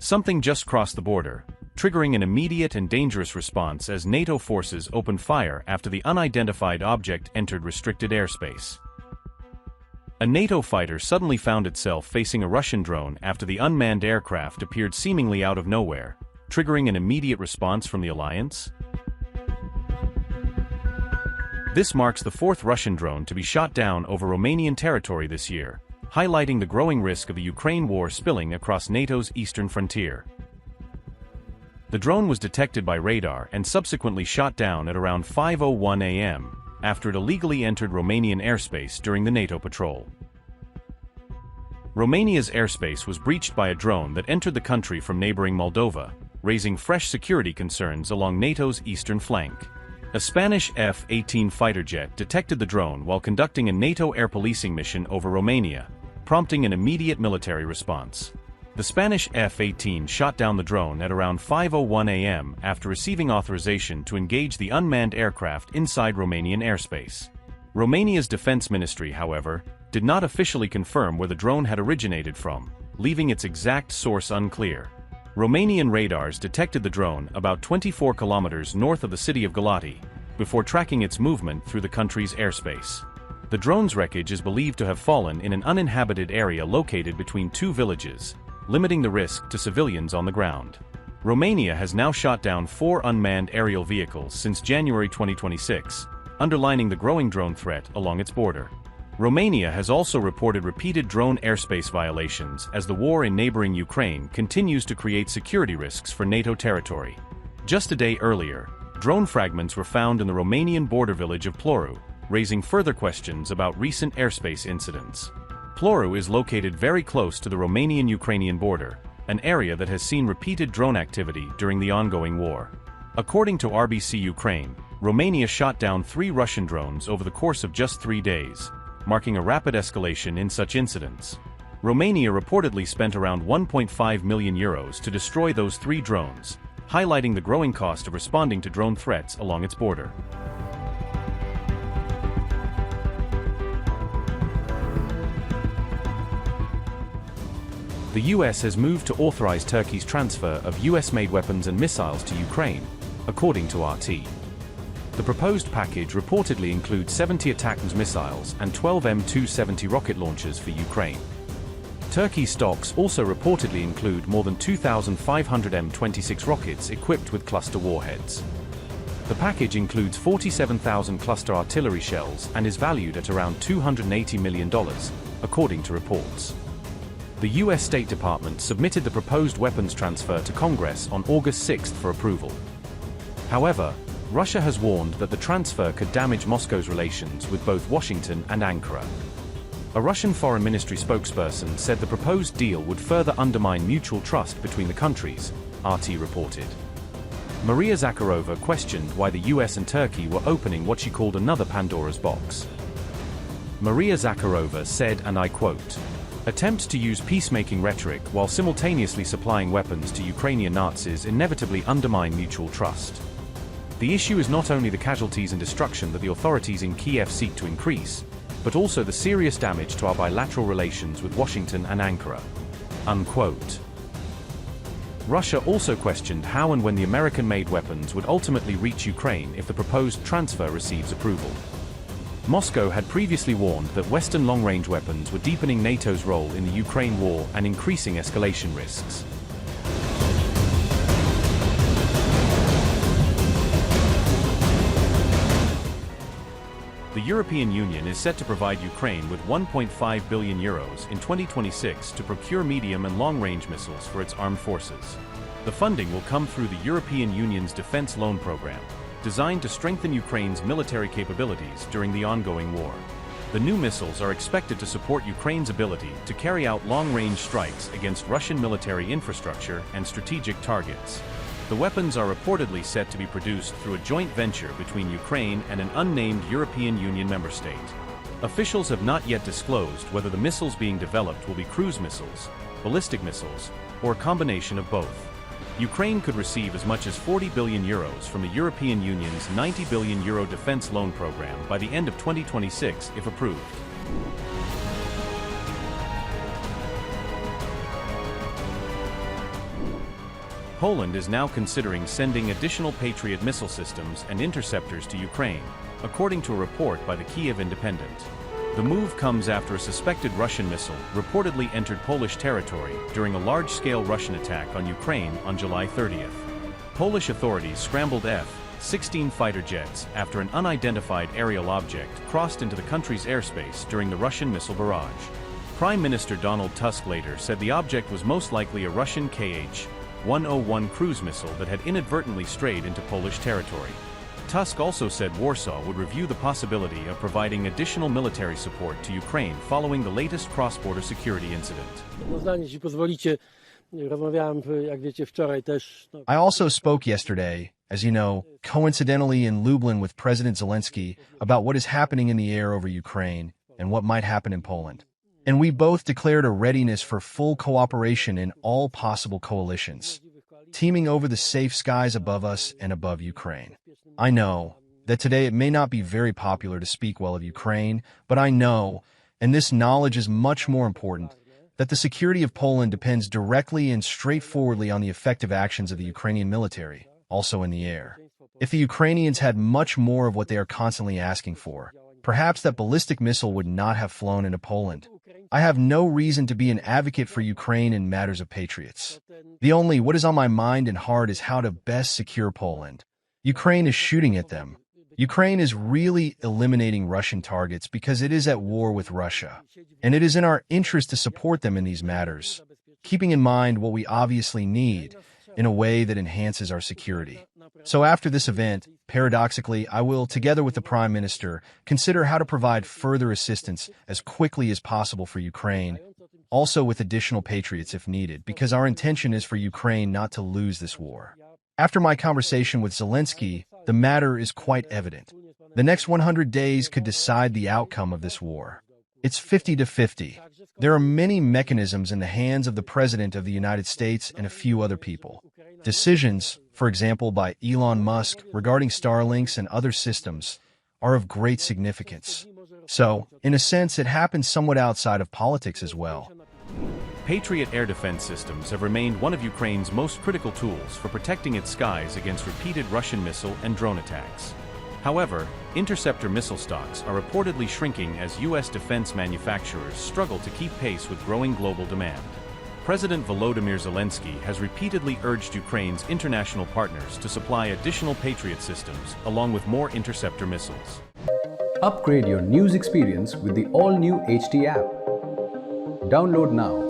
Something just crossed the border, triggering an immediate and dangerous response as NATO forces opened fire after the unidentified object entered restricted airspace. A NATO fighter suddenly found itself facing a Russian drone after the unmanned aircraft appeared seemingly out of nowhere, triggering an immediate response from the alliance. This marks the fourth Russian drone to be shot down over Romanian territory this year, highlighting the growing risk of the Ukraine war spilling across NATO's eastern frontier. The drone was detected by radar and subsequently shot down at around 5:01 a.m. after it illegally entered Romanian airspace during the NATO patrol. Romania's airspace was breached by a drone that entered the country from neighboring Moldova, raising fresh security concerns along NATO's eastern flank. A Spanish F-18 fighter jet detected the drone while conducting a NATO air policing mission over Romania, prompting an immediate military response. The Spanish F-18 shot down the drone at around 5:01 a.m. after receiving authorization to engage the unmanned aircraft inside Romanian airspace. Romania's defense ministry, however, did not officially confirm where the drone had originated from, leaving its exact source unclear. Romanian radars detected the drone about 24 kilometers north of the city of Galati, before tracking its movement through the country's airspace. The drone's wreckage is believed to have fallen in an uninhabited area located between two villages, limiting the risk to civilians on the ground. Romania has now shot down 4 unmanned aerial vehicles since January 2026, underlining the growing drone threat along its border. Romania has also reported repeated drone airspace violations as the war in neighboring Ukraine continues to create security risks for NATO territory. Just a day earlier, drone fragments were found in the Romanian border village of Ploru, raising further questions about recent airspace incidents. Ploru is located very close to the Romanian-Ukrainian border, an area that has seen repeated drone activity during the ongoing war. According to RBC Ukraine, Romania shot down 3 Russian drones over the course of just 3 days, marking a rapid escalation in such incidents. Romania reportedly spent around €1.5 million to destroy those 3 drones, highlighting the growing cost of responding to drone threats along its border. The US has moved to authorize Turkey's transfer of US-made weapons and missiles to Ukraine, according to RT. The proposed package reportedly includes 70 ATACMS missiles and 12 M270 rocket launchers for Ukraine. Turkey's stocks also reportedly include more than 2,500 M26 rockets equipped with cluster warheads. The package includes 47,000 cluster artillery shells and is valued at around $280 million, according to reports. The U.S. State Department submitted the proposed weapons transfer to Congress on August 6 for approval. However, Russia has warned that the transfer could damage Moscow's relations with both Washington and Ankara. A Russian Foreign Ministry spokesperson said the proposed deal would further undermine mutual trust between the countries, RT reported. Maria Zakharova questioned why the US and Turkey were opening what she called another Pandora's box. Maria Zakharova said, and I quote, "Attempts to use peacemaking rhetoric while simultaneously supplying weapons to Ukrainian Nazis inevitably undermine mutual trust. The issue is not only the casualties and destruction that the authorities in Kiev seek to increase, but also the serious damage to our bilateral relations with Washington and Ankara." Unquote. Russia also questioned how and when the American-made weapons would ultimately reach Ukraine if the proposed transfer receives approval. Moscow had previously warned that Western long-range weapons were deepening NATO's role in the Ukraine war and increasing escalation risks. The European Union is set to provide Ukraine with €1.5 billion in 2026 to procure medium and long-range missiles for its armed forces. The funding will come through the European Union's defense loan program, designed to strengthen Ukraine's military capabilities during the ongoing war. The new missiles are expected to support Ukraine's ability to carry out long-range strikes against Russian military infrastructure and strategic targets. The weapons are reportedly set to be produced through a joint venture between Ukraine and an unnamed European Union member state. Officials have not yet disclosed whether the missiles being developed will be cruise missiles, ballistic missiles, or a combination of both. Ukraine could receive as much as €40 billion from the European Union's €90 billion defense loan program by the end of 2026 if approved. Poland is now considering sending additional Patriot missile systems and interceptors to Ukraine, according to a report by the Kyiv Independent. The move comes after a suspected Russian missile reportedly entered Polish territory during a large-scale Russian attack on Ukraine on July 30th. Polish authorities scrambled F-16 fighter jets after an unidentified aerial object crossed into the country's airspace during the Russian missile barrage. Prime Minister Donald Tusk later said the object was most likely a Russian Kh-101 cruise missile that had inadvertently strayed into Polish territory. Tusk also said Warsaw would review the possibility of providing additional military support to Ukraine following the latest cross-border security incident. I also spoke yesterday, as you know, coincidentally in Lublin with President Zelensky about what is happening in the air over Ukraine and what might happen in Poland. And we both declared a readiness for full cooperation in all possible coalitions, teaming over the safe skies above us and above Ukraine. I know that today it may not be very popular to speak well of Ukraine, but I know, and this knowledge is much more important, that the security of Poland depends directly and straightforwardly on the effective actions of the Ukrainian military, also in the air. If the Ukrainians had much more of what they are constantly asking for, perhaps that ballistic missile would not have flown into Poland. I have no reason to be an advocate for Ukraine in matters of patriots. What is on my mind and heart is how to best secure Poland. Ukraine is shooting at them. Ukraine is really eliminating Russian targets because it is at war with Russia, and it is in our interest to support them in these matters, keeping in mind what we obviously need in a way that enhances our security. So after this event, paradoxically, I will, together with the Prime Minister, consider how to provide further assistance as quickly as possible for Ukraine, also with additional Patriots if needed, because our intention is for Ukraine not to lose this war. After my conversation with Zelensky, the matter is quite evident. The next 100 days could decide the outcome of this war. It's 50-50. There are many mechanisms in the hands of the President of the United States and a few other people. Decisions, for example by Elon Musk regarding Starlinks and other systems, are of great significance. So, in a sense, it happens somewhat outside of politics as well. Patriot air defense systems have remained one of Ukraine's most critical tools for protecting its skies against repeated Russian missile and drone attacks. However, interceptor missile stocks are reportedly shrinking as U.S. defense manufacturers struggle to keep pace with growing global demand. President Volodymyr Zelensky has repeatedly urged Ukraine's international partners to supply additional Patriot systems along with more interceptor missiles. Upgrade your news experience with the all-new HD app. Download now.